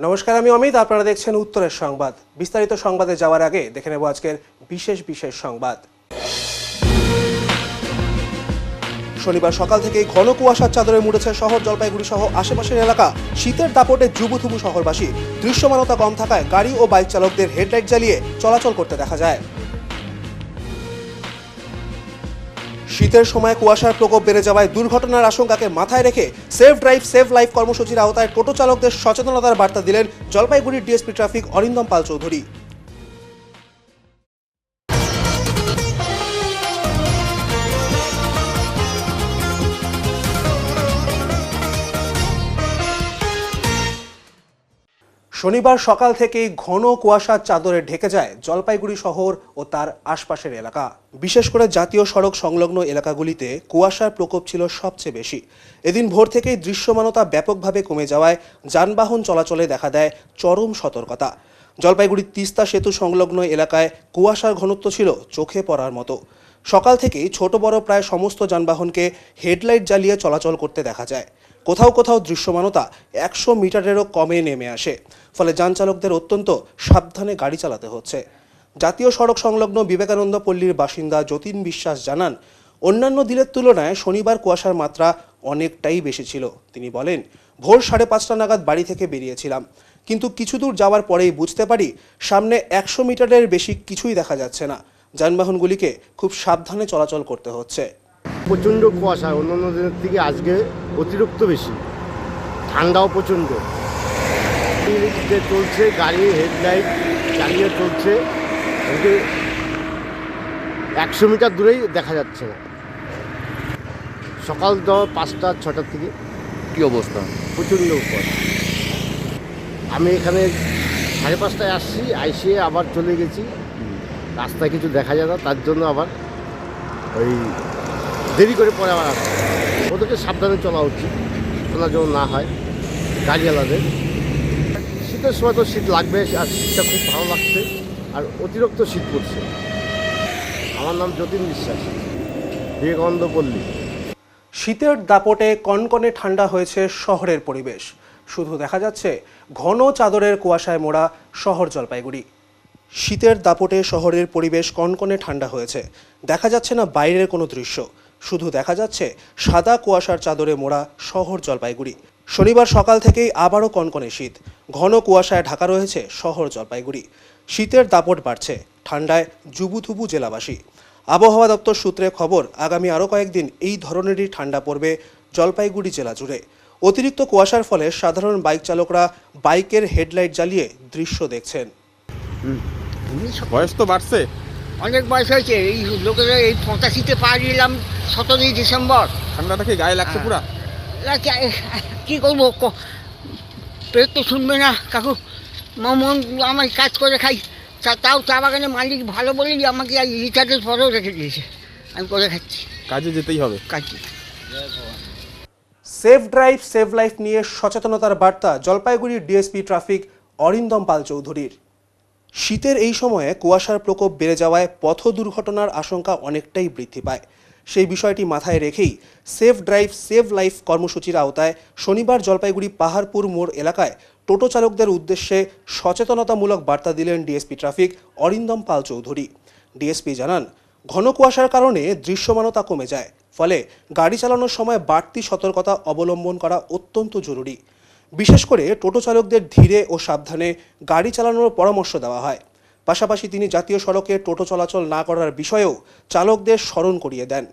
নমস্কার, আমি অমিত। আপনারা দেখছেন উত্তরের সংবাদ। বিস্তারিত সংবাদে যাওয়ার আগে দেখে নেব আজকের বিশেষ সংবাদ। শনিবার সকাল থেকেই ঘন কুয়াশার চাদরে মুড়েছে শহর জলপাইগুড়ি সহ আশেপাশের এলাকা। শীতের দাপটে জুবুথুবু শহরবাসী। দৃশ্যমানতা কম থাকায় গাড়ি ও বাইক চালকদের হেডলাইট জ্বালিয়ে চলাচল করতে দেখা যায়। শীতের সময় কুয়াশার প্রকোপ বেড়ে যাওয়ায় দুর্ঘটনার আশঙ্কাকে মাথায় রেখে সেভ ড্রাইভ সেভ লাইফ কর্মসূচির আওতায় টোটো চালকদের সচেতনতার বার্তা দিলেন জলপাইগুড়ির ডিএসপি ট্রাফিক অরিন্দম পাল চৌধুরী। শনিবার সকাল থেকেই ঘন কুয়াশার চাদরে ঢেকে যায় জলপাইগুড়ি শহর ও তার আশপাশের এলাকা। বিশেষ করে জাতীয় সড়ক সংলগ্ন এলাকাগুলিতে কুয়াশার প্রকোপ ছিল সবচেয়ে বেশি। এদিন ভোর থেকেই দৃশ্যমানতা ব্যাপকভাবে কমে যাওয়ায় যানবাহন চলাচলে দেখা দেয় চরম সতর্কতা। জলপাইগুড়ির তিস্তা সেতু সংলগ্ন এলাকায় কুয়াশার ঘনত্ব ছিল চোখে পড়ার মতো। সকাল থেকেই ছোট বড় প্রায় সমস্ত যানবাহনকে হেডলাইট জ্বালিয়ে চলাচল করতে দেখা যায়। কোথাও কোথাও দৃশ্যমানতা 100 মিটারেরও কমে নেমে আসে। ফলে যান চালকদের অত্যন্ত সাবধানে গাড়ি চালাতে হচ্ছে। জাতীয় সড়ক সংলগ্ন বিবেকানন্দ পল্লীর বাসিন্দা যতীন বিশ্বাস জানান, অন্যান্য দিনের তুলনায় শনিবার কুয়াশার মাত্রা অনেকটাই বেশি ছিল। তিনি বলেন, ভোর 5:30 নাগাদ বাড়ি থেকে বেরিয়েছিলাম, কিন্তু কিছু দূর যাওয়ার পরেই বুঝতে পারি সামনে 100 মিটারের বেশি কিছুই দেখা যাচ্ছে না। যানবাহনগুলিকে খুব সাবধানে চলাচল করতে হচ্ছে। প্রচণ্ড কুয়াশা, অন্যান্য দিনের থেকে আজকে অতিরিক্ত বেশি। ঠান্ডাও প্রচণ্ড। চলছে গাড়ি হেডলাইট চালিয়ে চলছে, 100 মিটার দূরেই দেখা যাচ্ছে না। সকাল 5টা-6টার থেকে কী অবস্থা? প্রচণ্ড কুয়াশা। আমি এখানে 5:30টায় আসছি, আইসে আবার চলে গেছি। রাস্তায় কিছু দেখা যায় না, তার জন্য আবার ওই দেরি করে পরে আবার আসছে। ওদেরকে সাবধানে চলা উচিত, শোনা যেন না হয় গাড়িওয়ালাদের। শীতের সময় তো শীত লাগবে, আর শীতটা খুব ভালো লাগছে, আর অতিরিক্ত শীত পড়ছে। আমার নাম যতীন বিশ্বাস, বিবেকানন্দ পল্লী। শীতের দাপটে কনকনে ঠান্ডা হয়েছে শহরের পরিবেশ। শুধু দেখা যাচ্ছে ঘন চাদরের কুয়াশায় মোড়া শহর জলপাইগুড়ি। শীতের দাপটে শহরের পরিবেশ কনকনে ঠান্ডা হয়েছে। দেখা যাচ্ছে না বাইরের কোনো দৃশ্য, শুধু দেখা যাচ্ছে সাদা কুয়াশার চাদরে মোড়া শহর জলপাইগুড়ি। শনিবার সকাল থেকেই আবারও কনকনে শীত। ঘন কুয়াশায় ঢাকা রয়েছে শহর জলপাইগুড়ি। শীতের দাপট বাড়ছে, ঠান্ডায় জুবুথুবু জেলাবাসী। আবহাওয়া দপ্তর সূত্রে খবর, আগামী আরও কয়েকদিন এই ধরনেরই ঠান্ডা পড়বে জলপাইগুড়ি জেলা জুড়ে। অতিরিক্ত কুয়াশার ফলে সাধারণ বাইক চালকরা বাইকের হেডলাইট জ্বালিয়ে দৃশ্য দেখছেন। বয়স তো বাড়ছে, অনেক বয়স হয়েছে। এই লোকেরা এই 85-তে পা দিলাম 17ই ডিসেম্বর। ঠান্ডাটা কি গায়ে লাগছে পুরা? কী করবো, পেট তো শুনবে না কাকু। মন আমার কাজ করে খাই, তাও চা বাগানে মালিক ভালো বলেই আমাকে রিচার্জের পরেও রেখে দিয়েছে, আমি করে খাচ্ছি। কাজে যেতেই হবে। কাজে সেভ ড্রাইভ সেভ লাইফ নিয়ে সচেতনতার বার্তা জলপাইগুড়ির ডিএসপি ট্রাফিক অরিন্দম পাল চৌধুরীর। শীতের এই সময়ে কুয়াশার প্রকোপ বেড়ে যাওয়ায় পথ দুর্ঘটনার আশঙ্কা অনেকটাই বৃদ্ধি পায়। সেই বিষয়টি মাথায় রেখেই সেভ ড্রাইভ সেভ লাইফ কর্মসূচির আওতায় শনিবার জলপাইগুড়ি পাহাড়পুর মোড় এলাকায় টোটো চালকদের উদ্দেশ্যে সচেতনতামূলক বার্তা দিলেন ডিএসপি ট্রাফিক অরিন্দম পাল চৌধুরী। ডিএসপি জানান, ঘন কুয়াশার কারণে দৃশ্যমানতা কমে যায়, ফলে গাড়ি চালানোর সময় বাড়তি সতর্কতা অবলম্বন করা অত্যন্ত জরুরি। বিশেষ করে টোটো চালকদের ধীরে ও সাবধানে গাড়ি চালানোর পরামর্শ দেওয়া হয়। পাশাপাশি তিনি জাতীয় সড়কে টোটো চলাচল না করার বিষয়েও চালকদের স্মরণ করিয়ে দেন।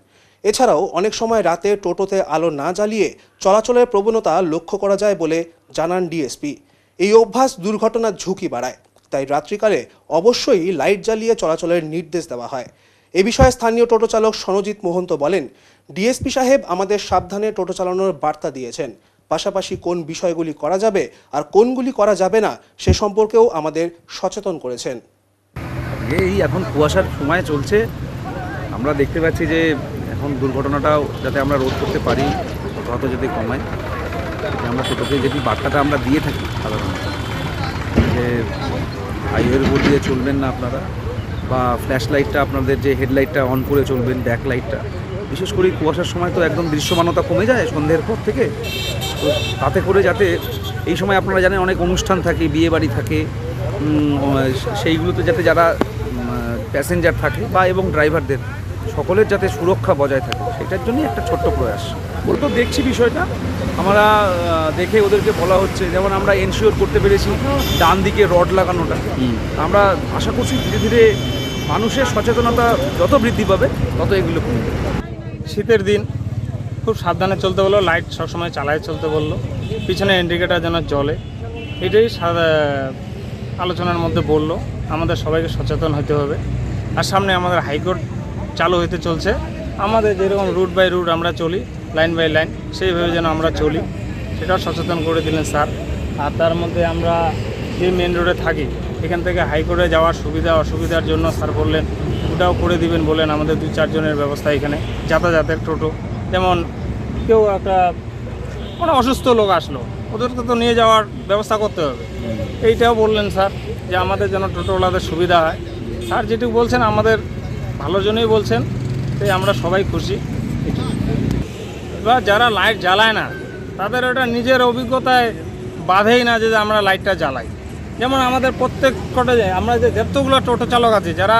এছাড়াও অনেক সময় রাতে টোটোতে আলো না জ্বালিয়ে চলাচলের প্রবণতা লক্ষ্য করা যায় বলে জানান ডিএসপি। এই অভ্যাস দুর্ঘটনার ঝুঁকি বাড়ায়, তাই রাত্রিকালে অবশ্যই লাইট জ্বালিয়ে চলাচলের নির্দেশ দেওয়া হয়। এ বিষয়ে স্থানীয় টোটো চালক সনজিৎ মোহন্ত বলেন, ডিএসপি সাহেব আমাদের সাবধানে টোটো চালানোর বার্তা দিয়েছেন। পাশাপাশি কোন বিষয়গুলি করা যাবে আর কোনগুলি করা যাবে না সে সম্পর্কেও আমাদের সচেতন করেছেন। এই এখন কুয়াশার সময় চলছে, আমরা দেখতে পাচ্ছি যে এখন দুর্ঘটনাটাও যাতে আমরা রোধ করতে পারি, প্রথমত যদি কমায়, আমরা সেটাকে যদি বার্তাটা আমরা দিয়ে থাকি সাধারণত, যে হাইওয়ের উপর দিয়ে চলবেন না আপনারা, বা ফ্ল্যাশ লাইটটা আপনাদের যে হেডলাইটটা অন করে চলবেন, ব্যাক লাইটটা। বিশেষ করে কুয়াশার সময় তো একদম দৃশ্যমানতা কমে যায় সন্ধ্যের পর থেকে, তো তাতে করে যাতে এই সময় আপনারা জানেন অনেক অনুষ্ঠান থাকে, বিয়ে বাড়ি থাকে, সেইগুলোতে যাতে যারা প্যাসেঞ্জার থাকে বা এবং ড্রাইভারদের সকলের যাতে সুরক্ষা বজায় থাকে সেটার জন্যই একটা ছোট্ট প্রয়াস। বলতো দেখছি বিষয়টা আমরা দেখে ওদেরকে বলা হচ্ছে, যেমন আমরা এনশিওর করতে পেরেছি ডান দিকে রড লাগানোটা। আমরা আশা করছি ধীরে ধীরে মানুষের সচেতনতা যত বৃদ্ধি পাবে তত এগুলো কমবে। শীতের দিন খুব সাবধানে চলতে বললো, লাইট সবসময় চালায় চলতে বললো, পিছনে ইন্ডিকেটার যেন জ্বলে, এটাই আলোচনার মধ্যে বললো। আমাদের সবাইকে সচেতন হতে হবে। আর সামনে আমাদের হাইকোর্ট চালু হতে চলছে, আমাদের যেরকম রুট বাই রুট আমরা চলি, লাইন বাই লাইন, সেইভাবে যেন আমরা চলি সেটাও সচেতন করে দিলেন স্যার। আর তার মধ্যে আমরা যে মেন রোডে থাকি এখান থেকে হাইকোর্টে যাওয়ার সুবিধা অসুবিধার জন্য স্যার বললেন ওটাও করে দিবেন বলেন। আমাদের 2-4 জনের ব্যবস্থা এখানে যাতায়াতের, টোটো, যেমন কেউ একটা মানে অসুস্থ লোক আসলো ওদেরকে তো নিয়ে যাওয়ার ব্যবস্থা করতে হবে, এইটাও বললেন স্যার যে আমাদের যেন টোটোওয়ালাদের সুবিধা হয়। স্যার যেটুকু বলছেন আমাদের ভালোর জন্যই বলছেন, তাই আমরা সবাই খুশি। এবার যারা লাইট জ্বালায় না তাদের ওটা নিজের অভিজ্ঞতায় বাধেই না যে আমরা লাইটটা জ্বালাই। যেমন আমাদের প্রত্যেক কটা আমরা যে যতগুলো টোটো চালক আছে যারা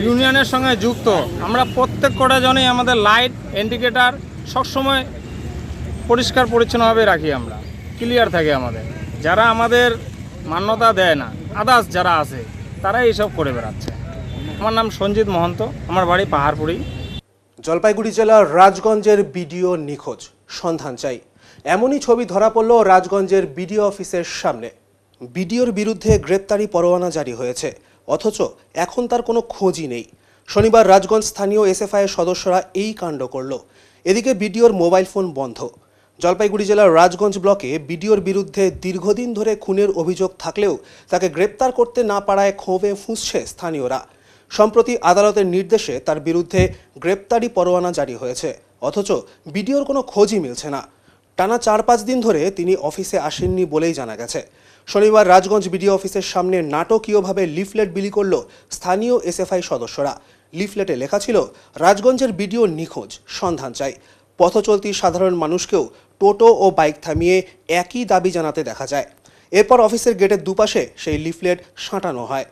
ইউনিয়নের সঙ্গে যুক্ত, আমরা প্রত্যেক কটা জনেই আমাদের লাইট ইন্ডিকেটার সবসময় পরিষ্কার পরিচ্ছন্নভাবে রাখি, আমরা ক্লিয়ার থাকে আমাদের। যারা আমাদের মান্যতা দেয় না আদার্স যারা আছে তারা এইসব করে বেড়াচ্ছে। আমার নাম সঞ্জিত মহন্ত, আমার বাড়ি পাহাড়পুরি। জলপাইগুড়ি জেলার রাজগঞ্জের বিডিও নিখোঁজ, সন্ধান চাই, এমনই ছবি ধরা পড়ল রাজগঞ্জের বিডিও অফিসের সামনে। বিডিওর বিরুদ্ধে গ্রেপ্তারি পরোয়ানা জারি হয়েছে, অথচ এখন তার কোনো খোঁজই নেই। শনিবার রাজগঞ্জ স্থানীয় এসএফআইয়ের সদস্যরা এই কাণ্ড করল। এদিকে বিডিওর মোবাইল ফোন বন্ধ। জলপাইগুড়ি জেলার রাজগঞ্জ ব্লকে বিডিওর বিরুদ্ধে দীর্ঘদিন ধরে খুনের অভিযোগ থাকলেও তাকে গ্রেপ্তার করতে না পারায় ক্ষোভে ফুঁসছে স্থানীয়রা। সম্প্রতি আদালতের নির্দেশে তার বিরুদ্ধে গ্রেপ্তারি পরোয়ানা জারি হয়েছে, অথচ বিডিওর কোনো খোঁজই মিলছে না। টানা 4-5 দিন ধরে তিনি অফিসে আসেননি বলেই জানা গেছে। শনিবার রাজগঞ্জ বিডিও অফিসের সামনে নাটকীয়ভাবে লিফলেট বিলি করল স্থানীয় এসএফআই সদস্যরা। লিফলেটে লেখা ছিল, রাজগঞ্জের বিডিও নিখোঁজ, সন্ধান চাই। পথচলতি সাধারণ মানুষকেও টোটো ও বাইক থামিয়ে একই দাবি জানাতে দেখা যায়। এরপর অফিসের গেটের দুপাশে সেই লিফলেট সাঁটানো হয়।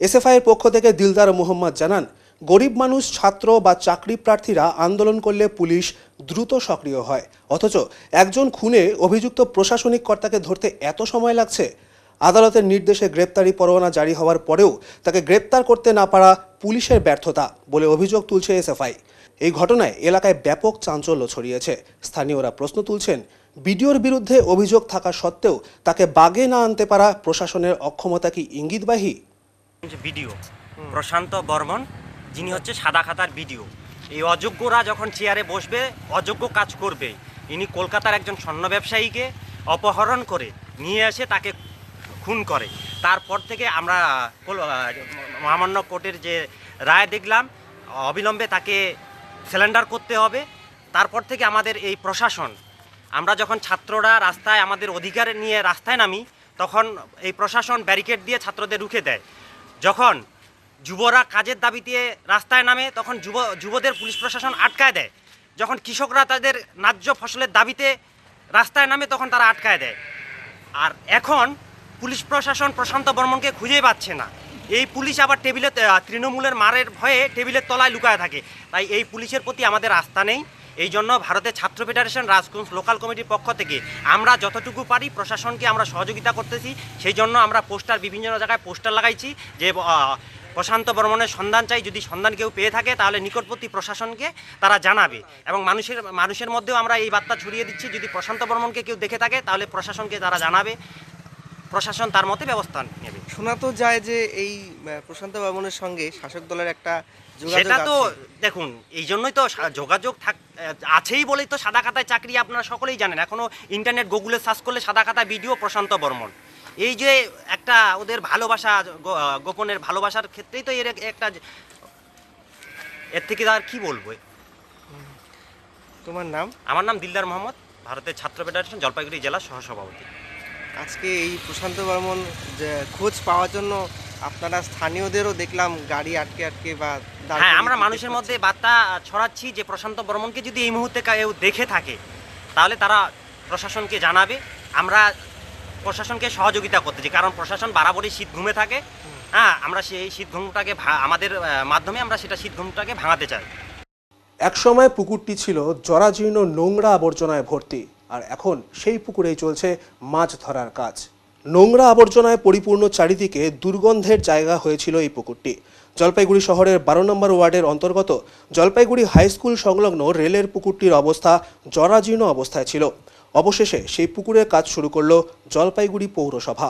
এসএফআইয়ের পক্ষ থেকে দিলদার মোহাম্মদ জানান, গরিব মানুষ, ছাত্র বা চাকরি প্রার্থীরা আন্দোলন করলে পুলিশ দ্রুত সক্রিয় হয়, অথচ একজন খুনে অভিযুক্ত প্রশাসনিক কর্তাকে ধরতে এত সময় লাগছে। আদালতের নির্দেশে গ্রেপ্তারি পরোয়ানা জারি হওয়ার পরেও তাকে গ্রেপ্তার করতে না পারা পুলিশের ব্যর্থতা বলে অভিযোগ তুলছে এসএফআই। এই ঘটনায় এলাকায় ব্যাপক চাঞ্চল্য ছড়িয়েছে। স্থানীয়রা প্রশ্ন তুলছেন, বিডিওর বিরুদ্ধে অভিযোগ থাকা সত্ত্বেও তাকে বাগে না আনতে পারা প্রশাসনের অক্ষমতা কি ইঙ্গিতবাহী? বিডিও প্রশান্ত বর্মন, যিনি হচ্ছে সাদা খাতার বিডিও, এই অযোগ্যরা যখন চেয়ারে বসবে অযোগ্য কাজ করবে। ইনি কলকাতার একজন স্বর্ণ ব্যবসায়ীকে অপহরণ করে নিয়ে এসে তাকে খুন করে। তারপর থেকে আমরা মহামান্য কোর্টের যে রায় দেখলাম, অবিলম্বে তাকে সিলিন্ডার করতে হবে। তারপর থেকে আমাদের এই প্রশাসন, আমরা যখন ছাত্ররা রাস্তায় আমাদের অধিকার নিয়ে রাস্তায় নামি তখন এই প্রশাসন ব্যারিকেড দিয়ে ছাত্রদের রুখে দেয়। যখন যুবরা কাজের দাবিতে রাস্তায় নামে তখন যুবদের পুলিশ প্রশাসন আটকায় দেয়। যখন কৃষকরা তাদের ন্যায্য ফসলের দাবিতে রাস্তায় নামে তখন তারা আটকায় দেয়। আর এখন পুলিশ প্রশাসন প্রশান্ত বর্মনকে খুঁজেই পাচ্ছে না। এই পুলিশ আবার তৃণমূলের মারের ভয়ে টেবিলের তলায় লুকায় থাকে। তাই এই পুলিশের প্রতি আমাদের আস্থা নেই। এই জন্য ভারতের ছাত্র ফেডারেশন রাজগঞ্জ লোকাল কমিটির পক্ষ থেকে আমরা যতটুকু পারি প্রশাসনকে আমরা সহযোগিতা করতেছি। সেই জন্য আমরা বিভিন্ন জায়গায় পোস্টার লাগাইছি যে প্রশান্ত বর্মনের সন্ধান চাই। যদি সন্ধান কেউ পেয়ে থাকে তাহলে নিকটবর্তী প্রশাসনকে তারা জানাবে, এবং মানুষের মধ্যেও আমরা এই বার্তা ছড়িয়ে দিচ্ছি, যদি প্রশান্ত বর্মনকে কেউ দেখে থাকে তাহলে প্রশাসনকে তারা জানাবে, প্রশাসন তার মতে ব্যবস্থা নেবে। শোনা তো যায় যে এই প্রশান্ত বর্মনের সঙ্গে শাসক দলের একটা সেটা তো দেখুন, এই জন্যই তো যোগাযোগ আছেই বলেই তো সাদা খাতায় চাকরি আপনারা সকলেই জানেন। এখনও ইন্টারনেট গুগলে সার্চ করলে সাদা খাতায় বিডিও প্রশান্ত বর্মন। এই যে একটা ওদের ভালোবাসা, গোপনের ভালোবাসার ক্ষেত্রেই তো এর একটা, এর থেকে আর কি বলবো। তোমার নাম? আমার নাম দিলদার মোহাম্মদ, ভারতের ছাত্র ফেডারেশন জলপাইগুড়ি জেলা সহসভাপতি। আজকে এই প্রশান্ত বর্মন খোঁজ পাওয়ার জন্য আপনারা স্থানীয়দেরও দেখলাম গাড়ি আটকে বা হ্যাঁ, আমরা মানুষের মধ্যে বার্তা ছড়াচ্ছি যে প্রশান্ত বর্মনকে যদি এই মুহূর্তে কেউ দেখে থাকে তাহলে তারা প্রশাসনকে জানাবে। আমরা প্রশাসনকে সহযোগিতা করতে চাই, কারণ প্রশাসন বরাবরই শীত ঘুমে থাকে। হ্যাঁ, আমরা সেই শীত ঘুমটাকে আমাদের মাধ্যমে আমরা সেটা শীত ঘুমটাকে ভাঙাতে চাই। একসময় পুকুরটি ছিল জরাজীর্ণ নোংরা আবর্জনায় ভর্তি, আর এখন সেই পুকুরেই চলছে মাছ ধরার কাজ। নোংরা আবর্জনায় পরিপূর্ণ চারিদিকে দুর্গন্ধের জায়গা হয়েছিল এই পুকুরটি। জলপাইগুড়ি শহরের 12 নম্বর ওয়ার্ডের অন্তর্গত জলপাইগুড়ি হাই স্কুল সংলগ্ন রেলের পুকুরটির অবস্থা জরাজীর্ণ অবস্থায় ছিল। অবশেষে সেই পুকুরের কাজ শুরু করলো জলপাইগুড়ি পৌরসভা।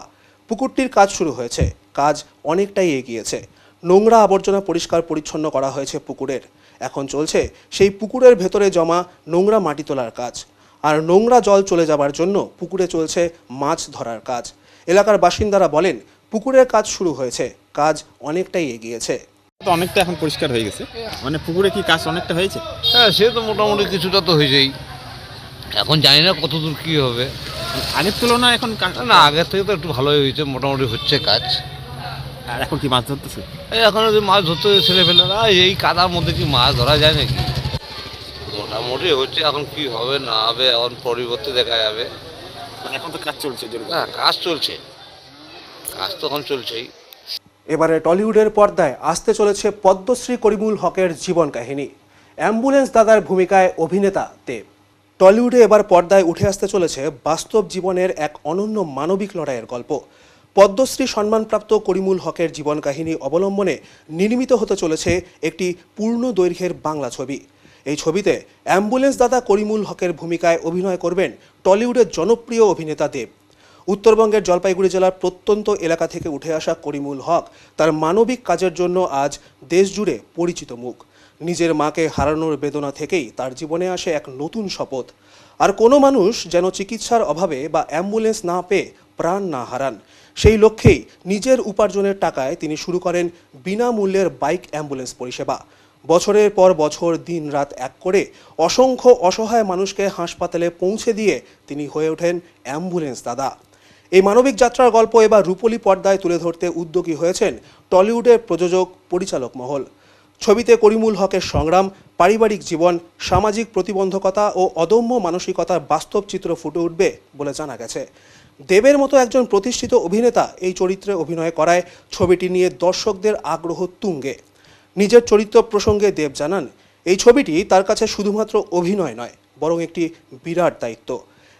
পুকুরটির কাজ শুরু হয়েছে, কাজ অনেকটাই এগিয়েছে। নোংরা আবর্জনা পরিষ্কার পরিচ্ছন্ন করা হয়েছে পুকুরের। এখন চলছে সেই পুকুরের ভেতরে জমা নোংরা মাটি তোলার কাজ, আর নোংরা জল চলে যাবার জন্য পুকুরে চলছে মাছ ধরার কাজ। এলাকার বাসিন্দারা বলেন, পুকুরের কাজ শুরু হয়েছে, কাজ অনেকটাই এগিয়েছে। তো অনেকটা এখন পরিষ্কার হয়ে গেছে, মানে পুকুরে কি কাজ অনেকটা হয়েছে? হ্যাঁ, সে তো মোটামুটি কিছুটা তো হয়েছেই। এখন জানি না কতদূর কী হবে। আগের তুলনায় এখন না, আগের থেকে তো একটু ভালোই হয়েছে, মোটামুটি হচ্ছে কাজ। আর এখন কি মাছ ধরতেছে? এই এখন যদি মাছ ধরতে ছেলেপেলেরা, এই কাদার মধ্যে কি মাছ ধরা যায় নাকি? মোটামুটি হচ্ছে, এখন কি হবে না হবে এখন পরিবর্তে দেখা যাবে। মানে এখন তো কাজ চলছে। হ্যাঁ, কাজ চলছে, কাজ তো এখন চলছেই। এবারে টলিউডের পর্দায় আসতে চলেছে পদ্মশ্রী করিমুল হকের জীবন কাহিনী। অ্যাম্বুলেন্স দাদার ভূমিকায় অভিনেতা দেব। টলিউডে এবার পর্দায় উঠে আসতে চলেছে বাস্তব জীবনের এক অনন্য মানবিক লড়াইয়ের গল্প। পদ্মশ্রী সম্মানপ্রাপ্ত করিমুল হকের জীবন কাহিনী অবলম্বনে নির্মিত হতে চলেছে একটি পূর্ণ দৈর্ঘ্যের বাংলা ছবি। এই ছবিতে অ্যাম্বুলেন্স দাদা করিমুল হকের ভূমিকায় অভিনয় করবেন টলিউডের জনপ্রিয় অভিনেতা দেব। উত্তরবঙ্গের জলপাইগুড়ি জেলার প্রত্যন্ত এলাকা থেকে উঠে আসা করিমুল হক তার মানবিক কাজের জন্য আজ দেশজুড়ে পরিচিত মুখ। নিজের মাকে হারানোর বেদনা থেকেই তার জীবনে আসে এক নতুন শপথ, আর কোনো মানুষ যেন চিকিৎসার অভাবে বা অ্যাম্বুলেন্স না পেয়ে প্রাণ না হারান, সেই লক্ষ্যেই নিজের উপার্জনের টাকায় তিনি শুরু করেন বিনামূল্যের বাইক অ্যাম্বুলেন্স পরিষেবা। বছরের পর বছর দিন রাত এক করে অসংখ্য অসহায় মানুষকে হাসপাতালে পৌঁছে দিয়ে তিনি হয়ে ওঠেন অ্যাম্বুলেন্স দাদা। এই মানবিক যাত্রার গল্প এবার রূপলী পর্দায় তুলে ধরতে উদ্যোগী হয়েছেন টলিউডের প্রযোজক পরিচালক মহল। ছবিতে করিমুল হকের সংগ্রাম, পারিবারিক জীবন, সামাজিক প্রতিবন্ধকতা ও অদম্য মানসিকতার বাস্তব চিত্র ফুটে উঠবে বলে জানা গেছে। দেবের মতো একজন প্রতিষ্ঠিত অভিনেতা এই চরিত্রে অভিনয় করায় ছবিটি নিয়ে দর্শকদের আগ্রহ তুঙ্গে। নিজের চরিত্র প্রসঙ্গে দেব জানান, এই ছবিটি তার কাছে শুধুমাত্র অভিনয় নয়, বরং একটি বিরাট দায়িত্ব।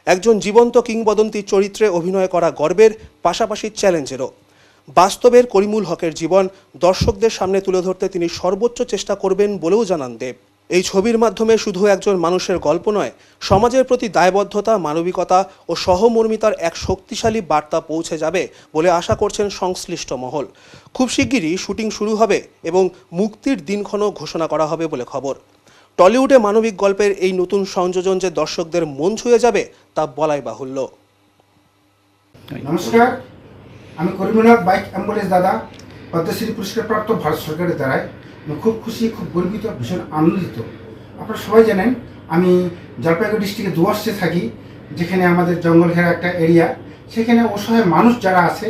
একজন জীবন্ত কিংবদন্তির চরিত্রে অভিনয় করা গর্বের, পাশাপাশি চ্যালেঞ্জেরও। বাস্তবের করিমুল হকের জীবন দর্শকদের সামনে তুলে ধরতে তিনি সর্বোচ্চ চেষ্টা করবেন বলেও জানান দেব। এই ছবির মাধ্যমে শুধু একজন মানুষের গল্প নয়, সমাজের প্রতি দায়বদ্ধতা, মানবিকতা ও সহমর্মিতার এক শক্তিশালী বার্তা পৌঁছে যাবে বলে আশা করছেন সংশ্লিষ্ট মহল। খুব শিগগিরই শুটিং শুরু হবে এবং মুক্তির দিনক্ষণও ঘোষণা করা হবে বলে খবর। টলিউডে মানবিক গল্পের এই নতুন সংযোজন যে দর্শকদের মন ছুঁয়ে যাবে তা বলাই বাহুল্য। নমস্কার, আমি করিমুল হক, বাইক অ্যাম্বুলেন্স দাদা, পদ্মশ্রী পুরস্কারপ্রাপ্ত ভারত সরকারের দ্বারায় আমি খুব খুশি, খুব গর্বিত, ভীষণ আনন্দিত। আপনারা সবাই জানেন আমি জলপাইগুড়ি ডিস্ট্রিক্টে দুয়ার্সে থাকি, যেখানে আমাদের জঙ্গল ঘেরা একটা এরিয়া। সেখানে অসহায় মানুষ যারা আছে,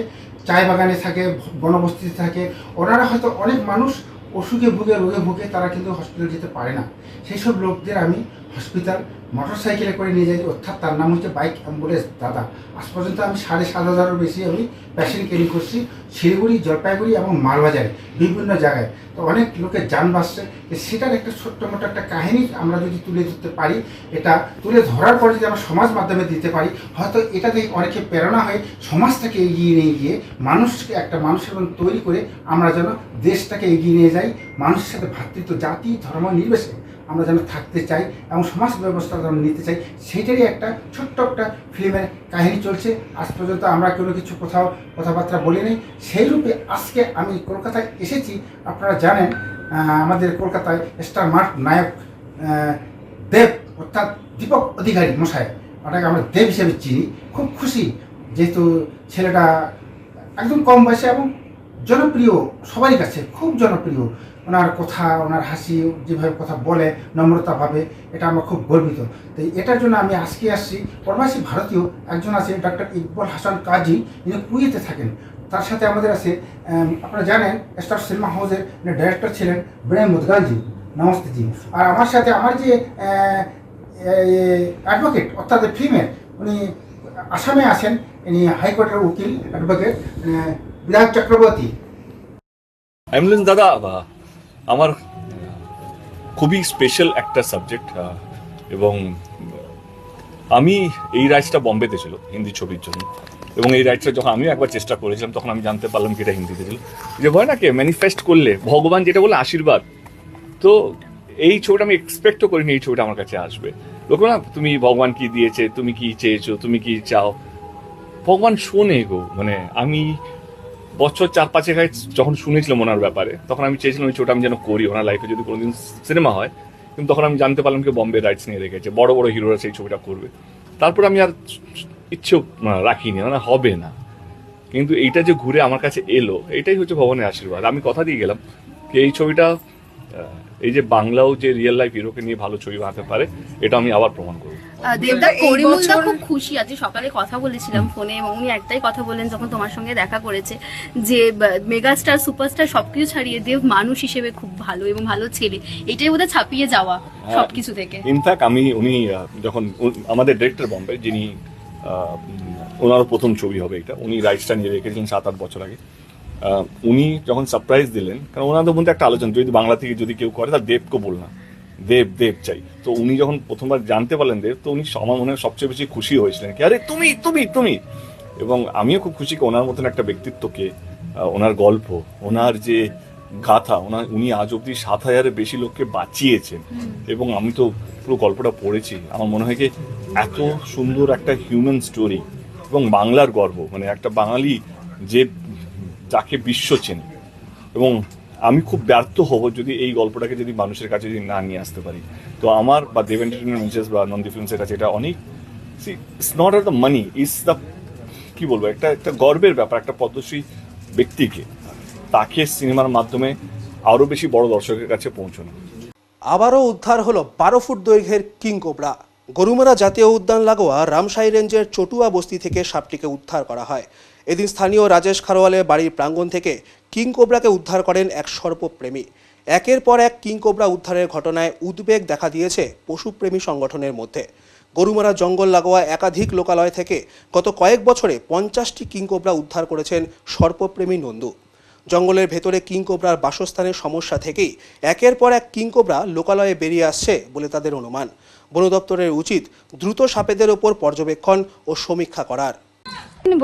চায় বাগানে থাকে, বনবস্তিতে থাকে, ওনারা হয়তো অনেক মানুষ অসুখে ভুগে, রোগে ভুগে, তারা কিন্তু হসপিটাল যেতে পারে না। সেই সব লোকদের আমি হসপিটাল মোটরসাইকেলে করে নিয়ে যাই, অর্থাৎ তার নাম হচ্ছে বাইক অ্যাম্বুলেন্স দাদা। আজ পর্যন্ত আমি 7,500-এরও বেশি আমি পেশেন্ট ক্যারি করছি শিলিগুড়ি, জলপাইগুড়ি এবং মালবাজারে, বিভিন্ন জায়গায়। তো অনেক লোকের যান বাঁচছে। সেটার একটা ছোট্ট মোটো একটা কাহিনী আমরা যদি তুলে ধরতে পারি, এটা তুলে ধরার পর যদি আমরা সমাজ মাধ্যমে দিতে পারি, হয়তো এটা থেকে অনেকে প্রেরণা হয়ে সমাজটাকে এগিয়ে নিয়ে গিয়ে মানুষকে একটা মানুষের মতো তৈরি করে আমরা যেন দেশটাকে এগিয়ে নিয়ে যাই। মানুষের সাথে ভ্রাতৃত্ব, জাতি, ধর্ম নির্বিশেষে আমরা যেন থাকতে চাই এবং সমাজ ব্যবস্থা যেন নিতে চাই, সেইটারই একটা ছোট্ট একটা ফিল্মের কাহিনী চলছে। আজ পর্যন্ত আমরা কোনো কিছু কোথাও কথাবার্তা বলিনি। সেই রূপে আজকে আমি কলকাতায় এসেছি। আপনারা জানেন আমাদের কলকাতায় স্টার মার্ক নায়ক দেব, অর্থাৎ দীপক অধিকারী মশাই, ওটাকে আমরা দেব হিসেবে চিনি। খুব খুশি, যেহেতু ছেলেটা একদম কম বয়সে এবং জনপ্রিয়, সবারই কাছে খুব জনপ্রিয়। ওনার কথা, ওনার হাসি, যেভাবে কথা বলে নম্রতাভাবে, এটা আমরা খুব গর্বিত। তো এটার জন্য আমি আজকে আসছি। প্রবাসী ভারতীয় একজন আছে, ডক্টর ইকবাল হাসান কাজী, যিনি কুয়েতে থাকেন। তার সাথে আমাদের আছে, আপনারা জানেন স্টার সিনেমা হাউসের ডাইরেক্টর ছিলেন বিনয় মুদগালজি, নমস্তে জি। আর আমার সাথে আমার যে অ্যাডভোকেট, অর্থাৎ ফিমেল, উনি আসামে আছেন, ইনি হাইকোর্টের উকিল অ্যাডভোকেট বিধান চক্রবর্তী। অ্যাম্বুলেন্স দাদা আমার খুবই স্পেশাল একটা সাবজেক্ট, এবং আমি এই রাইটসটা বম্বেতে ছিল হিন্দি ছবির জন্য, এবং এই রাইটসটা যখন আমিও একবার চেষ্টা করেছিলাম তখন আমি জানতে পারলাম কি এটা হিন্দিতে ছিল। যে হয় না কি ম্যানিফেস্ট করলে ভগবান যেটা বলে আশীর্বাদ, তো এই ছবিটা আমি এক্সপেক্টও করিনি এই ছবিটা আমার কাছে আসবে। লোক না তুমি ভগবান কি দিয়েছে, তুমি কি চেয়েছো, তুমি কি চাও, ভগবান শোনে গো। মানে আমি বছর 4-5 আগে যখন শুনেছিলাম ওনার ব্যাপারে, তখন আমি চেয়েছিলাম ওই ছবিটা আমি যেন করি, ওনার লাইফে যদি কোনোদিন সিনেমা হয়। কিন্তু তখন আমি জানতে পারলাম কি বম্বে রাইটস নিয়ে রেখেছে, বড় বড় হিরোরা সেই ছবিটা করবে। তারপর আমি আর ইচ্ছেও রাখিনি, মানে হবে না। কিন্তু এইটা যে ঘুরে আমার কাছে এলো, এটাই হচ্ছে ভগবানের আশীর্বাদ। আমি কথা দিয়ে গেলাম যে এই ছবিটা, এই যে বাংলাও যে রিয়েল লাইফ হিরোকে নিয়ে ভালো ছবি বানাতে পারে, এটা আমি আবার প্রমাণ করবো। দেবদা, করিমুলদা খুব খুশি আছে, সকালে কথা বলেছিলাম ফোনে, এবং উনি একটাই কথা বলেন যখন তোমার সঙ্গে দেখা করেছে, যে মেগাস্টার সুপারস্টার সবকিছু ছাড়িয়ে দেব মানুষ হিসেবে খুব ভালো এবং ভালো ছেলে, এটাই বোধহয় ছাপিয়ে যাওয়া সবকিছু থেকে। ইনফ্যাক্ট উনি যখন আমাদের ডিরেক্টর বম্বে, যিনি ওনারও প্রথম ছবি হবে এটা, উনি রাইটসটা নিয়ে রেখেছিলেন 7-8 বছর আগে। উনি যখন সারপ্রাইজ দিলেন, কারণ ওনাদের মধ্যে একটা আলোচনা, যদি বাংলা থেকে যদি কেউ করে তার দেবকে বল না, দেব চাই। তো উনি যখন প্রথমবার জানতে পারলেন দেব, তো উনি আমার মনে হয় সবচেয়ে বেশি খুশি হয়েছিলেন কি আরে তুমি তুমি তুমি। এবং আমিও খুব খুশি কি ওনার মতন একটা ব্যক্তিত্বকে, ওনার গল্প, ওনার যে গাথা, উনি আজ অব্দি 7,000-এর বেশি লোককে বাঁচিয়েছেন। এবং আমি তো পুরো গল্পটা পড়েছি, আমার মনে হয় কি এত সুন্দর একটা হিউম্যান স্টোরি এবং বাংলার গর্ব, মানে একটা বাঙালি যে যাকে বিশ্ব চেনে। এবং আমি খুব ব্যর্থ হব যদি এই গল্পটাকে যদি মানুষের কাছে যদি না নিয়ে আসতে পারি। তো আমার বা দেব এন্টারটেইনমেন্টস বা নন্দী ফিল্মসের কাছে এটা অনেক, it's not the money, it's the, কি বলবো, একটা গর্বের ব্যাপার একটা পদ্মশ্রী ব্যক্তিকে, তাকে সিনেমার মাধ্যমে আরও বেশি বড় দর্শকের কাছে পৌঁছানো। আবারও উদ্ধার হলো 12 ফুট দৈর্ঘ্যের কিং কোবরা। গরুমারা জাতীয় উদ্যান লাগোয়া রামশাহী রেঞ্জের চটুয়া বস্তি থেকে সাপটিকে উদ্ধার করা হয়। এদিন স্থানীয় রাজেশ খারওয়ালের বাড়ির প্রাঙ্গণ থেকে কিং কোবরাকে উদ্ধার করেন এক সর্পপ্রেমী। একের পর এক কিং কোবরা উদ্ধারের ঘটনায় উদ্বেগ দেখা দিয়েছে পশুপ্রেমী সংগঠনের মধ্যে। গরুমারা জঙ্গল লাগোয়া একাধিক লোকালয় থেকে গত কয়েক বছরে 50টি কিং কোবরা উদ্ধার করেছেন সর্পপ্রেমী নন্দু। জঙ্গলের ভেতরে কিং কোবরার বাসস্থানের সমস্যা থেকেই একের পর এক কিং কোবরা লোকালয়ে বেরিয়ে আসছে বলে তাদের অনুমান। বন দপ্তরের উচিত দ্রুত সাপেদের ওপর পর্যবেক্ষণ ও সমীক্ষা করার।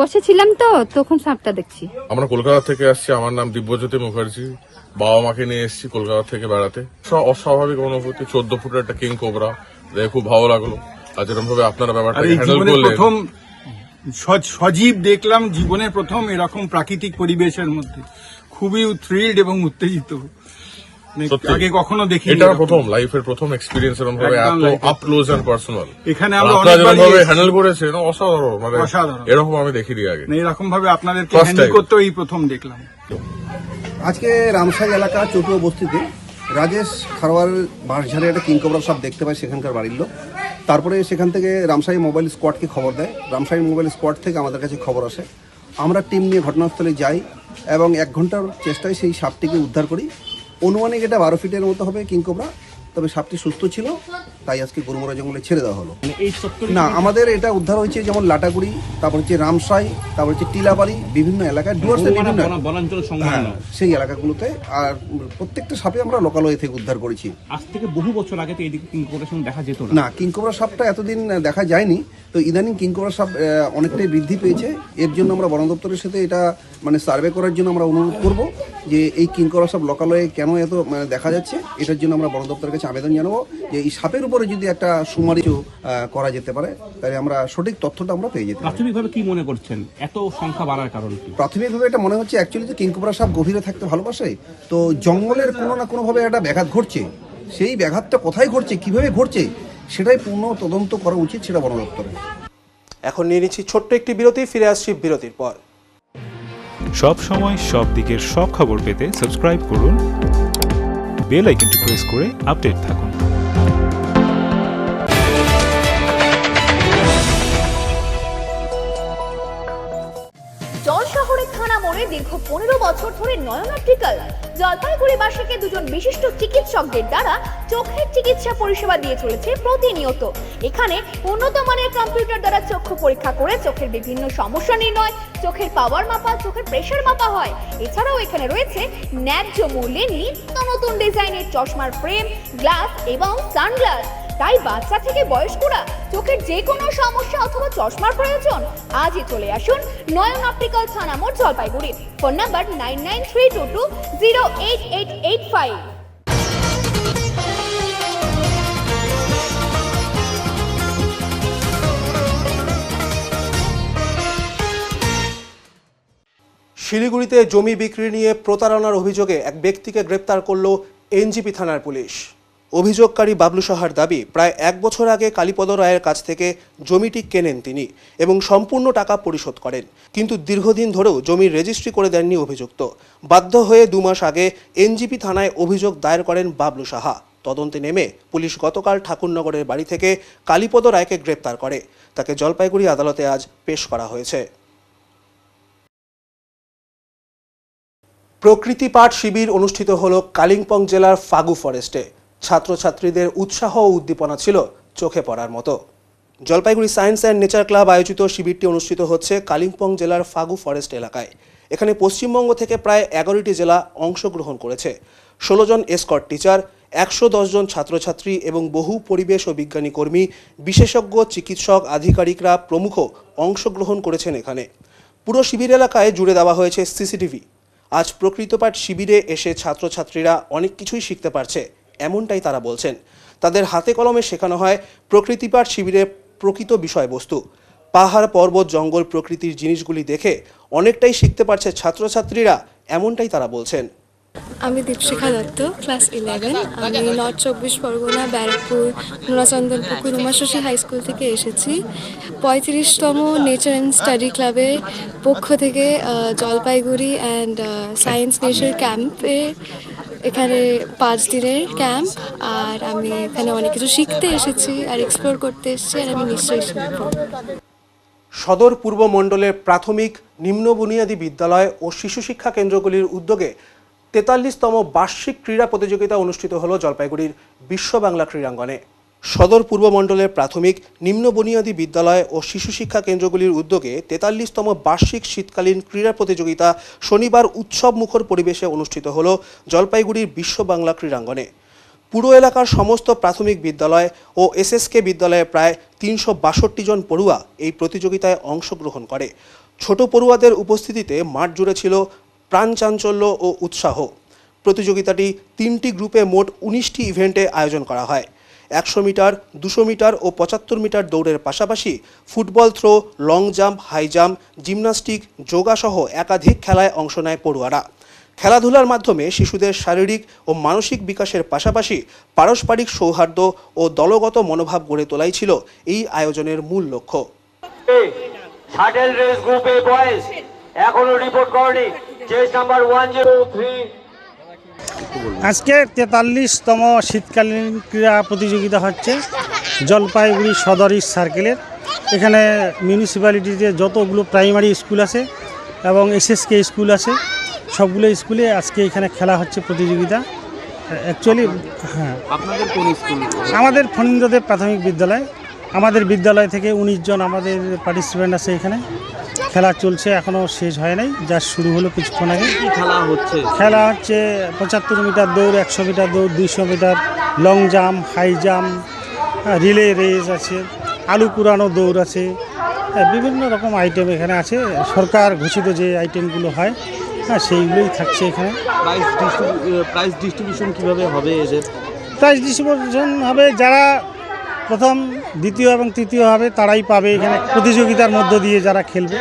বসেছিলাম তো তখন সাপটা দেখছি। আমরা কলকাতা থেকে আসছি, আমার নাম দিব্যজ্যোতি মুখার্জি, বাবা মাকে নিয়ে এসেছি কলকাতা থেকে বেড়াতে। অস্বাভাবিক অনুভূতি, 14 ফুটের একটা কিং কোবরা দেখে খুব ভালো লাগলো। আর যেরকম ভাবে আপনারা ব্যাপারটাকে হ্যান্ডেল করলেন, প্রথম সজীব দেখলাম জীবনের প্রথম এরকম প্রাকৃতিক পরিবেশের মধ্যে, খুবই থ্রিলড এবং উত্তেজিত, আগে কখনো দেখিনি। এটা প্রথম লাইফের প্রথম এক্সপেরিয়েন্স এরকম ভাবে এত আপ ক্লোজ এন্ড পার্সোনাল। এখানে আমরা আপনারা যেরকম ভাবে হ্যান্ডেল করেছেন অসাধারণ, মানে এরকম আমি দেখিনি আগে। এরকম ভাবে আপনাদেরকে হ্যান্ডেল করতে এই প্রথম দেখলাম। আজকে রামশাহী এলাকা চটুয়া বস্তিতে রাজেশ খারওয়াল বাঁশঝাড়ে একটা কিং কোবরা সাপ দেখতে পায় সেখানকার বাড়ির লোক। তারপরে সেখান থেকে রামশাহী মোবাইল স্কোয়াডকে খবর দেয়। রামশাহী মোবাইল স্কোয়াড থেকে আমাদের কাছে খবর আসে, আমরা টিম নিয়ে ঘটনাস্থলে যাই এবং 1 ঘন্টার চেষ্টায় সেই সাপটিকে উদ্ধার করি। অনুমানিক এটা 12 ফিটের মতো হবে কিং কোবরা, তবে সাপটি সুস্থ ছিল, তাই আজকে গরুমারা জঙ্গলে ছেড়ে দেওয়া হলো। না, আমাদের এটা উদ্ধার হয়েছে যেমন লাটাগুড়ি, তারপর হচ্ছে রামশাহী, তারপর হচ্ছে টিলাবাড়ি, বিভিন্ন এলাকায় সেই এলাকাগুলোতে। আর প্রত্যেকটা সাপে আমরা লোকালয় থেকে উদ্ধার করেছি। আজ থেকে বহু বছর আগে তো এদিকে কিং কোবরা দেখা যেত না, কিং কোবরা সাপটা এতদিন দেখা যায়নি, তো ইদানিং কিং কোবরা সাপ অনেকটাই বৃদ্ধি পেয়েছে। এর জন্য আমরা বন দপ্তরের সাথে এটা সার্ভে করার জন্য আমরা অনুরোধ করব যে এই কিং কোবরা সাপ লোকালয়ে কেন এত দেখা যাচ্ছে, এটার জন্য আমরা বন দপ্তরের কাছে আবেদন জানাবো যে এই সাপের উপরে যদি একটা সুমারি করা যেতে পারে, তাহলে আমরা সঠিক তথ্যটা আমরা পেয়ে যেতে পারি। প্রাথমিকভাবে কি মনে করছেন এত সংখ্যা বাড়ার কারণ কি? প্রাথমিকভাবে এটা মনে হচ্ছে অ্যাকচুয়ালি যে কিং কোবরা সাপ গভীরে থাকতে ভালোবাসে, তো জঙ্গলের কোনো না কোনোভাবে একটা ব্যাঘাত ঘটছে। সেই ব্যাঘাতটা কোথায় ঘটছে, কিভাবে ঘটছে, সেটাই পূর্ণ তদন্ত করা উচিত, সেটা বন দপ্তরে। এখন নিয়ে নিচ্ছি ছোট্ট একটি বিরতি, ফিরে আসছি বিরতির পর। সব সময় সব দিকের সব খবর পেতে সাবস্ক্রাইব করুন, বেল আইকনটি প্রেস করে আপডেট থাকুন। জল শহরে থানা থানা মোড়ে দীর্ঘ 15 বছর ধরে নয়ন অপটিক্যাল জলপাইগুড়িবাসীকে দুজন বিশিষ্ট চিকিৎসকদের দ্বারা চোখের চিকিৎসা পরিষেবা দিয়ে চলেছে প্রতিনিয়ত। এখানে উন্নত মানের কম্পিউটার দ্বারা চক্ষু পরীক্ষা করে চোখের বিভিন্ন সমস্যা নির্ণয়, চোখের পাওয়ার মাপা, চোখের প্রেশার মাপা হয়। এছাড়াও এখানে রয়েছে ন্যায্য মূল্যে নিত্য নতুন ডিজাইনের চশমার ফ্রেম, গ্লাস এবং সানগ্লাস। তাই বাচ্চা থেকে বয়স্করা চোখের যে কোনো সমস্যা অথবা চশমার প্রয়োজন আজই চলে আসুন নয়ন অপটিক্যাল থানা মোড় জলপাইগুড়ি। Phone number 9932208885। শিলিগুড়িতে জমি বিক্রি নিয়ে প্রতারণার অভিযোগে এক ব্যক্তিকে গ্রেপ্তার করল এনজিপি থানার পুলিশ। অভিযোগকারী বাবলু সাহার দাবি, প্রায় 1 বছর আগে কালীপদ রায়ের কাছ থেকে জমিটি কেনেন তিনি এবং সম্পূর্ণ টাকা পরিশোধ করেন, কিন্তু দীর্ঘদিন ধরেও জমির রেজিস্ট্রি করে দেননি অভিযুক্ত। বাধ্য হয়ে 2 মাস আগে এনজিপি থানায় অভিযোগ দায়ের করেন বাবলু সাহা। তদন্তে নেমে পুলিশ গতকাল ঠাকুরনগরের বাড়ি থেকে কালীপদ রায়কে গ্রেপ্তার করে। তাকে জলপাইগুড়ি আদালতে আজ পেশ করা হয়েছে। প্রকৃতি পাঠ শিবির অনুষ্ঠিত হল কালিম্পং জেলার ফাগু ফরেস্টে। ছাত্রছাত্রীদের উৎসাহ ও উদ্দীপনা ছিল চোখে পড়ার মতো। Jalpaiguri science and nature club আয়োজিত শিবিরটি অনুষ্ঠিত হচ্ছে কালিম্পং জেলার ফাগু ফরেস্ট এলাকায়। এখানে পশ্চিমবঙ্গ থেকে প্রায় 11টি জেলা অংশগ্রহণ করেছে। 16 জন এসকর্ট টিচার, 110 জন ছাত্রছাত্রী এবং বহু পরিবেশ ও বিজ্ঞানী কর্মী, বিশেষজ্ঞ চিকিৎসক, আধিকারিকরা প্রমুখ অংশগ্রহণ করেছেন এখানে। পুরো শিবির এলাকায় জুড়ে দেওয়া হয়েছে সিসিটিভি। আজ প্রকৃতপাঠ শিবিরে এসে ছাত্রছাত্রীরা অনেক কিছুই শিখতে পারছে, এমনটাই তারা বলছেন। তাদের হাতে কলমে শেখানো হয় প্রকৃতিপাঠ শিবিরের প্রকৃত বিষয়বস্তু। পাহাড়, পর্বত, জঙ্গল, প্রকৃতির জিনিসগুলি দেখে অনেকটাই শিখতে পারছে ছাত্রছাত্রীরা, এমনটাই তারা বলছেন। আমি দীপশিখা দত্ত, ক্লাস 11। আমি north 24 Parganas, Barrackpore, Nonachandanpukur Umashashi high school থেকে এসেছি। 35তম নেচার অ্যান্ড স্টাডি ক্লাবের পক্ষ থেকে জলপাইগুড়ি অ্যান্ড সায়েন্স নেচার ক্যাম্পে, এখানে 5 দিনের ক্যাম্প। আর আমি এখানে অনেক কিছু শিখতে এসেছি আর এক্সপ্লোর করতে এসেছি, আর আমি নিশ্চয়ই শিখব। সদর পূর্ব মণ্ডলের প্রাথমিক, নিম্ন বুনিয়াদী বিদ্যালয় ও শিশু শিক্ষা কেন্দ্রগুলির উদ্যোগে 43তম বার্ষিক ক্রীড়া প্রতিযোগিতা অনুষ্ঠিত হল জলপাইগুড়ির বিশ্ব বাংলা ক্রীড়াঙ্গনে। সদর পূর্ব মণ্ডলের প্রাথমিক, নিম্ন বুনিয়াদী বিদ্যালয় ও শিশু শিক্ষা কেন্দ্রগুলির উদ্যোগে 43তম বার্ষিক শীতকালীন ক্রীড়া প্রতিযোগিতা শনিবার উৎসব মুখর পরিবেশে অনুষ্ঠিত হল জলপাইগুড়ির বিশ্ব বাংলা ক্রীড়াঙ্গনে। পুরো এলাকার সমস্ত প্রাথমিক বিদ্যালয় ও এসএসকে বিদ্যালয়ে প্রায় 362 জন পড়ুয়া এই প্রতিযোগিতায় অংশগ্রহণ করে। ছোট পড়ুয়াদের উপস্থিতিতে মাঠ জুড়ে ছিল প্রাণ চাঞ্চল্য ও উৎসাহ। প্রতিযোগিতাটি 3টি গ্রুপে মোট 19টি ইভেন্টে আয়োজন করা হয়। 100 মিটার, 200 মিটার ও 75 মিটার দৌড়ের পাশাপাশি football throw, long jump, high jump, gymnastic, yoga সহ একাধিক খেলায় অংশ নেয় পড়ুয়ারা। খেলাধুলার মাধ্যমে শিশুদের শারীরিক ও মানসিক বিকাশের পাশাপাশি পারস্পরিক সৌহার্দ্য ও দলগত মনোভাব গড়ে তোলাই ছিল এই আয়োজনের মূল লক্ষ্য। শাটল রেস গ্রুপে বয়েজ এখনো রিপোর্ট করেনি, চেস নাম্বার 103। আজকে 43তম শীতকালীন ক্রীড়া প্রতিযোগিতা হচ্ছে জলপাইগুড়ি সদর ইস্ট সার্কেলের। এখানে মিউনিসিপ্যালিটিতে যতগুলো প্রাইমারি স্কুল আছে এবং এসএসকে স্কুল আছে, সবগুলো স্কুলে আজকে এখানে খেলা হচ্ছে প্রতিযোগিতা। অ্যাকচুয়ালি হ্যাঁ, আপনাদের কোন স্কুল? আমাদের ফণীন্দ্রদেব প্রাথমিক বিদ্যালয়। আমাদের বিদ্যালয় থেকে 19 জন আমাদের পার্টিসিপেন্ট আছে। এখানে খেলা চলছে, এখনও শেষ হয় নাই, যা শুরু হলো কিছুক্ষণ আগে। খেলা হচ্ছে 75 মিটার দৌড়, 100 মিটার দৌড়, 200 metre long jump, high jump, relay race আছে, আলু কুড়ানো দৌড় আছে, বিভিন্ন রকম আইটেম এখানে আছে। সরকার ঘোষিত যে আইটেমগুলো হয়, হ্যাঁ, সেইগুলোই থাকছে এখানে। প্রাইজ ডিস্ট্রিবিউশন কীভাবে হবে এদের? প্রাইজ ডিস্ট্রিবিউশন হবে, যারা প্রথম, দ্বিতীয় এবং তৃতীয় হবে তারাই পাবে। এখানে প্রতিযোগিতার মধ্য দিয়ে যারা খেলবে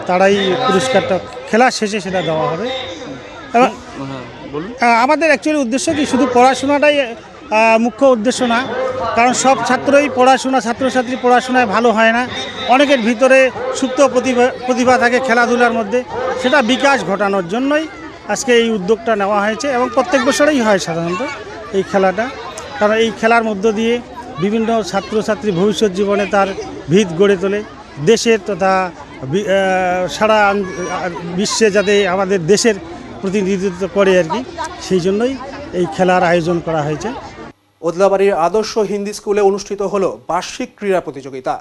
তারাই পুরস্কারটা খেলার শেষে সেটা দেওয়া হবে। এবং আমাদের অ্যাকচুয়ালি উদ্দেশ্য কি, শুধু পড়াশোনাটাই মুখ্য উদ্দেশ্য না, কারণ সব ছাত্রই ছাত্রছাত্রী পড়াশোনায় ভালো হয় না। অনেকের ভিতরে সুপ্ত প্রতিভা থাকে খেলাধুলার মধ্যে, সেটা বিকাশ ঘটানোর জন্যই আজকে এই উদ্যোগটা নেওয়া হয়েছে। এবং প্রত্যেক বছরেই হয় সাধারণত এই খেলাটা, কারণ এই খেলার মধ্য দিয়ে বিভিন্ন ছাত্রছাত্রী ভবিষ্যৎ জীবনে তার ভিত গড়ে তোলে, দেশের তথা সারা বিশ্বে যাতে আমাদের দেশের প্রতিনিধিত্ব করে আর কি, সেই জন্যই এই খেলার আয়োজন করা হয়েছে। ওদলাবাড়ির আদর্শ হিন্দি স্কুলে অনুষ্ঠিত হলো বার্ষিক ক্রীড়া প্রতিযোগিতা।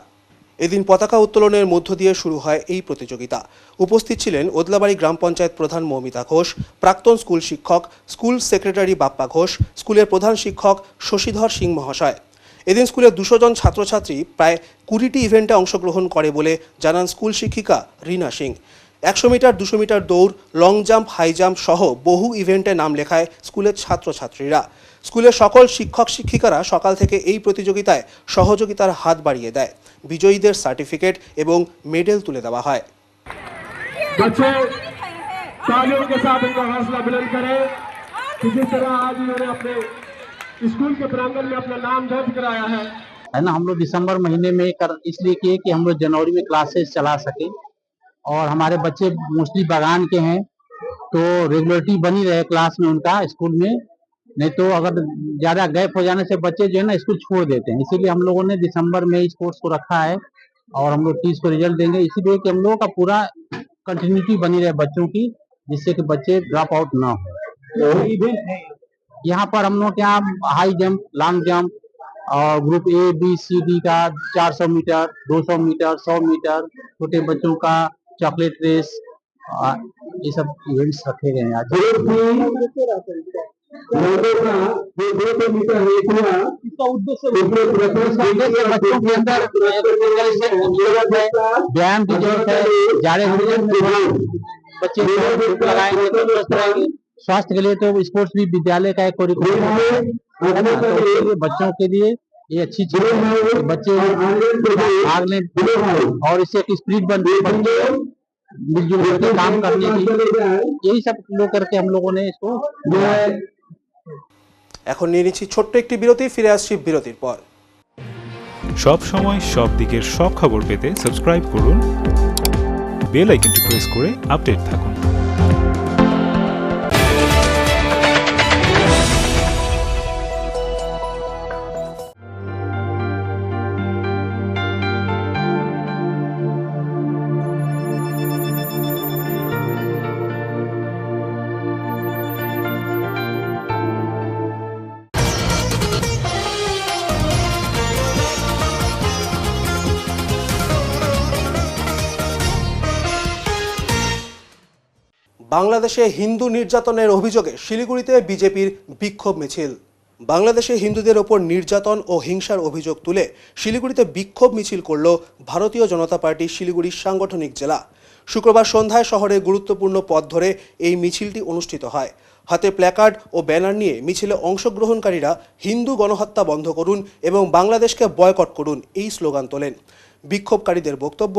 এদিন পতাকা উত্তোলনের মধ্য দিয়ে শুরু হয় এই প্রতিযোগিতা। উপস্থিত ছিলেন ওদলাবাড়ি গ্রাম পঞ্চায়েত প্রধান মৌমিতা ঘোষ, প্রাক্তন স্কুল শিক্ষক, স্কুল সেক্রেটারি বাপ্পা ঘোষ, স্কুলের প্রধান শিক্ষক শশীধর সিং মহাশয়। এদিন স্কুলের 200 জন ছাত্রছাত্রী প্রায় 20টি ইভেন্টে অংশগ্রহণ করে বলে জানান স্কুল শিক্ষিকা রীনা সিং। 100 মিটার, 200 মিটার দৌড়, লং জাম্প, হাই জাম্প সহ বহু ইভেন্টে নাম লেখায় স্কুলের ছাত্রছাত্রীরা। স্কুলের সকল শিক্ষক শিক্ষিকারা সকাল থেকে এই প্রতিযোগিতায় সহযোগিতার হাত বাড়িয়ে দেয়। বিজয়ীদের সার্টিফিকেট এবং মেডেল তুলে দেওয়া হয়। स्कूल के प्रांगण में अपना नाम दर्ज कराया है ना। हम लोग दिसंबर महीने में इसलिए किए कि हम लोग जनवरी में क्लासेस चला सके और हमारे बच्चे मोस्टली बागान के हैं तो रेगुलरिटी बनी रहे क्लास में उनका स्कूल में, नहीं तो अगर ज़्यादा गैप हो जाने से बच्चे जो है ना स्कूल छोड़ देते हैं। इसीलिए हम लोगों ने दिसंबर में इस कोर्स को रखा है और हम लोग 30 को रिजल्ट देंगे, इसीलिए कि हम लोगों का पूरा कंटिन्यूटी बनी रहे बच्चों की, जिससे कि बच्चे ड्रॉप आउट ना हो। यहाँ पर हम लोग के यहाँ हाई जंप, लॉन्ग जंप और group A, B, C, D का 400 मीटर, 200 मीटर, 100 मीटर, छोटे बच्चों का चॉकलेट रेस, ये सब इवेंट्स रखे गए हैं आज। बच्चों के अंदर व्यायाम की जरूरत है, जाड़े बच्चे लगाएंगे तो स्वस्थ रहेंगे। स्वास्थ्य के लिए तो स्पोर्ट्स भी विद्यालय का एक करिकुलम है, तो बच्चों के लिए ये अच्छी चीज है। बच्चे भाग लें और इससे एक स्पिरिट बनती है मिलजुल करके काम करने की, यही सब लोग करके हम लोगों ने इसको। এখন নিয়ে নিচ্ছি ছোট্ট একটি বিরতি, ফিরে আসছি বিরতির পর। সব সময় সব দিকের সব খবর পেতে সাবস্ক্রাইব করুন, বেল আইকনটি প্রেস করে আপডেট থাকুন। বাংলাদেশে হিন্দু নির্যাতনের অভিযোগে শিলিগুড়িতে বিজেপির বিক্ষোভ মিছিল। বাংলাদেশে হিন্দুদের ওপর নির্যাতন ও হিংসার অভিযোগ তুলে শিলিগুড়িতে বিক্ষোভ মিছিল করল ভারতীয় জনতা পার্টি শিলিগুড়ির সাংগঠনিক জেলা। শুক্রবার সন্ধ্যায় শহরের গুরুত্বপূর্ণ পথ ধরে এই মিছিলটি অনুষ্ঠিত হয়। হাতে প্ল্যাকার্ড ও ব্যানার নিয়ে মিছিলে অংশগ্রহণকারীরা হিন্দু গণহত্যা বন্ধ করুন এবং বাংলাদেশকে বয়কট করুন এই স্লোগান তোলেন। বিক্ষোভকারীদের বক্তব্য,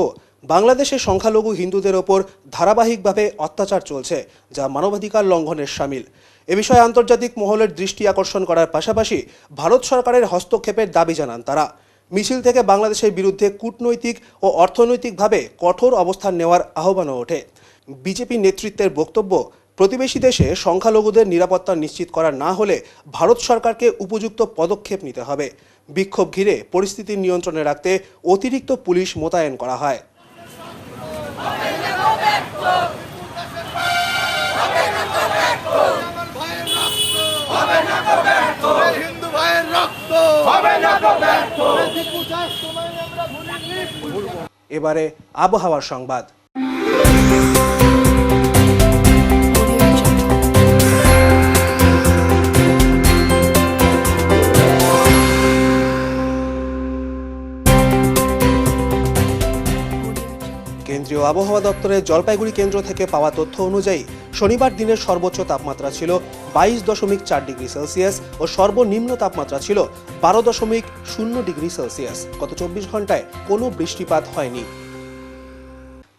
বাংলাদেশে সংখ্যালঘু হিন্দুদের ওপর ধারাবাহিকভাবে অত্যাচার চলছে, যা মানবাধিকার লঙ্ঘনের শামিল। এ বিষয়ে আন্তর্জাতিক মহলের দৃষ্টি আকর্ষণ করার পাশাপাশি ভারত সরকারের হস্তক্ষেপের দাবি জানান তারা। মিছিল থেকে বাংলাদেশের বিরুদ্ধে কূটনৈতিক ও অর্থনৈতিকভাবে কঠোর অবস্থান নেওয়ার আহ্বানও ওঠে। বিজেপি নেতৃত্বের বক্তব্য, প্রতিবেশী দেশে সংখ্যালঘুদের নিরাপত্তা নিশ্চিত করা না হলে ভারত সরকারকে উপযুক্ত পদক্ষেপ নিতে হবে। বিক্ষোভ ঘিরে পরিস্থিতি নিয়ন্ত্রণে রাখতে অতিরিক্ত পুলিশ মোতায়েন করা হয়। এবারে আবহাওয়ার সংবাদ। কেন্দ্রীয় আবহাওয়া দপ্তরের জলপাইগুড়ি কেন্দ্র থেকে পাওয়া তথ্য অনুযায়ী শনিবার দিনের সর্বোচ্চ তাপমাত্রা ছিল 22.4 ডিগ্রি সেলসিয়াস ও সর্বনিম্ন তাপমাত্রা ছিল 12.0 ডিগ্রি সেলসিয়াস। গত 24 ঘন্টায় কোনো বৃষ্টিপাত হয়নি।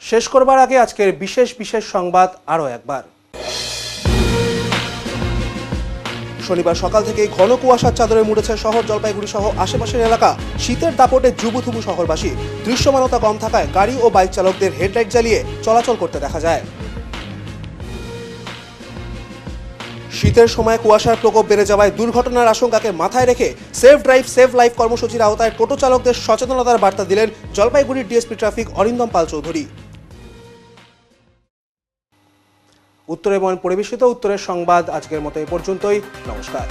শেষ করবার আগে আজকের বিশেষ সংবাদ আরও একবার। শনিবার সকাল থেকে ঘন কুয়াশার চাদরে মুড়েছে শহর জলপাইগুড়ি সহ আশেপাশের এলাকা। শীতের দাপটে জুবুথুবু শহরবাসী। দৃশ্যমানতা কম থাকায় গাড়ি ও বাইক চালকদের হেডলাইট জ্বালিয়ে চলাচল করতে দেখা যায়। শীতের সময় কুয়াশার প্রকোপ বেড়ে যাওয়ায় দুর্ঘটনার আশঙ্কাকে মাথায় রেখে সেভ ড্রাইভ সেভ লাইফ কর্মসূচির আওতায় টোটো চালকদের সচেতনতার বার্তা দিলেন জলপাইগুড়ির ডিএসপি ট্রাফিক অরিন্দম পাল চৌধুরী। উত্তরে পরিবেশিত উত্তরের সংবাদ আজকের মতো এ পর্যন্তই। নমস্কার।